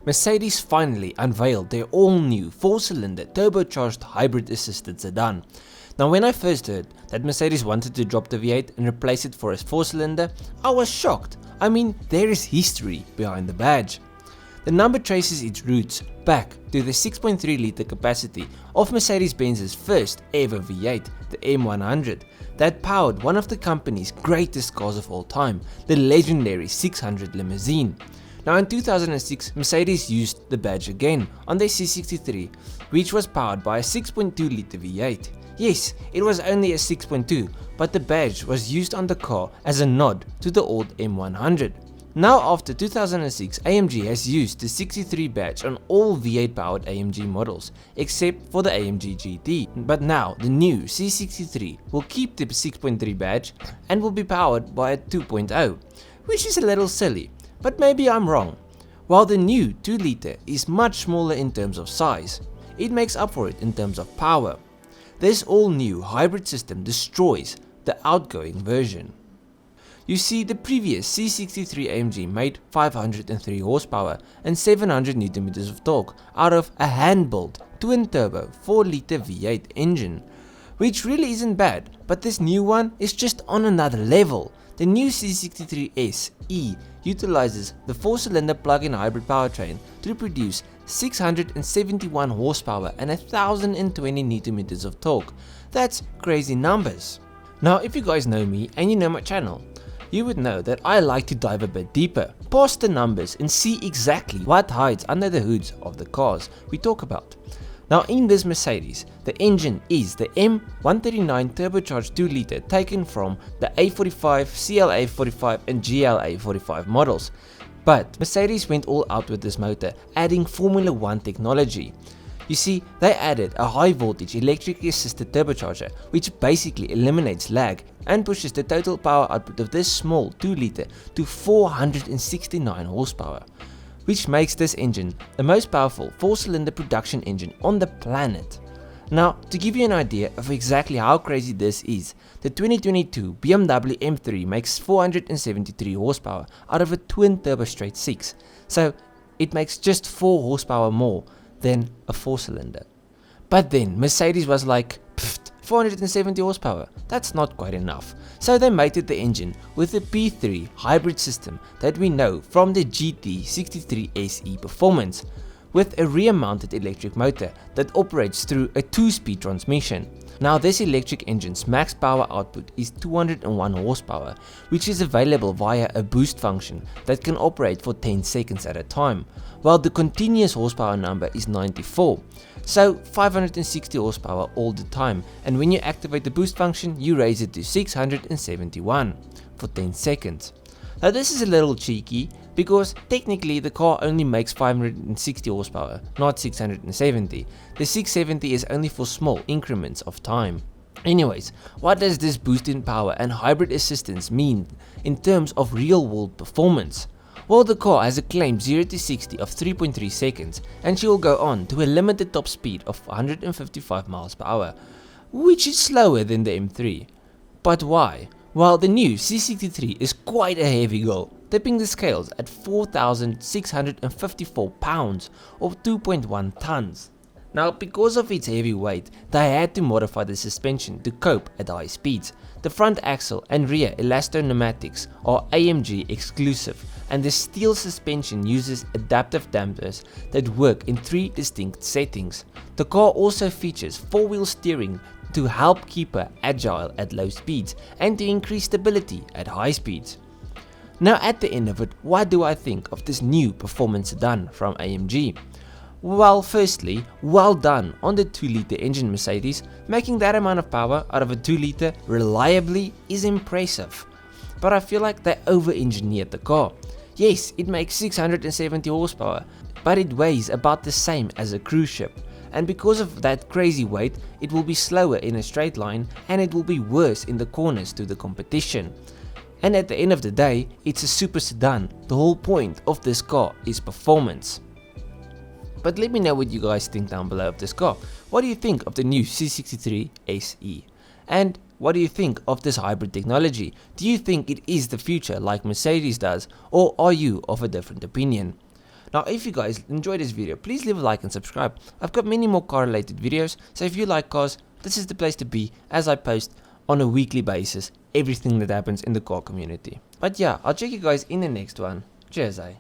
Mercedes finally unveiled their all-new 4-cylinder turbocharged hybrid-assisted sedan. Now when I first heard that Mercedes wanted to drop the V8 and replace it for a 4-cylinder, I was shocked. I mean, there is history behind the badge. The number traces its roots back to the 6.3 litre capacity of Mercedes-Benz's first ever V8, the M100, that powered one of the company's greatest cars of all time, the legendary 600 limousine. Now in 2006, Mercedes used the badge again on their C63, which was powered by a 6.2 litre V8. Yes, it was only a 6.2, but the badge was used on the car as a nod to the old M100. Now after 2006, AMG has used the 63 badge on all V8 powered AMG models, except for the AMG GT. But now the new C63 will keep the 6.3 badge and will be powered by a 2.0, which is a little silly. But maybe I'm wrong. While the new 2 litre is much smaller in terms of size, it makes up for it in terms of power. This all new hybrid system destroys the outgoing version. You see, the previous C63 AMG made 503 horsepower and 700 Nm of torque out of a hand-built twin-turbo 4 litre V8 engine, which really isn't bad, but this new one is just on another level. The new C63 SE utilizes the 4-cylinder plug-in hybrid powertrain to produce 671 horsepower and 1020 Nm of torque. That's crazy numbers. Now if you guys know me and you know my channel, you would know that I like to dive a bit deeper, past the numbers, and see exactly what hides under the hoods of the cars we talk about. Now in this Mercedes, the engine is the M139 turbocharged 2 litre taken from the A45, CLA45 and GLA45 models. But Mercedes went all out with this motor, adding Formula 1 technology. You see, they added a high voltage electrically assisted turbocharger, which basically eliminates lag and pushes the total power output of this small 2 litre to 469 horsepower, which makes this engine the most powerful 4-cylinder production engine on the planet. Now, to give you an idea of exactly how crazy this is, the 2022 BMW M3 makes 473 horsepower out of a twin turbo straight 6, so it makes just 4 horsepower more than a 4-cylinder. But then Mercedes was like, 470 horsepower, that's not quite enough. So they mated the engine with the P3 hybrid system that we know from the GT63 SE performance, with a rear mounted electric motor that operates through a 2-speed transmission. Now this electric engine's max power output is 201 horsepower, which is available via a boost function that can operate for 10 seconds at a time, while the continuous horsepower number is 94. So 560 horsepower all the time, and when you activate the boost function you raise it to 671 for 10 seconds. Now this is a little cheeky because technically the car only makes 560 horsepower, not 670. The 670 is only for small increments of time. Anyways, what does this boost in power and hybrid assistance mean in terms of real world performance? Well, the car has a claimed 0 to 60 of 3.3 seconds and she will go on to a limited top speed of 155 miles per hour, which is slower than the M3. But why? Well, the new C63 is quite a heavy girl, tipping the scales at 4,654 pounds or 2.1 tons. Now, because of its heavy weight, they had to modify the suspension to cope at high speeds. The front axle and rear elasto-pneumatics are AMG exclusive, and the steel suspension uses adaptive dampers that work in 3 distinct settings. The car also features 4-wheel steering to help keep her agile at low speeds and to increase stability at high speeds. Now at the end of it, what do I think of this new performance sedan from AMG? Well, firstly, well done on the 2 litre engine Mercedes. Making that amount of power out of a 2 litre reliably is impressive. But I feel like they over-engineered the car. Yes, it makes 670 horsepower, but it weighs about the same as a cruise ship. And because of that crazy weight, it will be slower in a straight line and it will be worse in the corners to the competition. And at the end of the day, it's a super sedan. The whole point of this car is performance. But let me know what you guys think down below of this car. What do you think of the new C63 SE? And what do you think of this hybrid technology? Do you think it is the future like Mercedes does, or are you of a different opinion? Now if you guys enjoyed this video, please leave a like and subscribe. I've got many more car related videos, so if you like cars, this is the place to be, as I post on a weekly basis everything that happens in the car community. But yeah, I'll check you guys in the next one. Cheers, eh?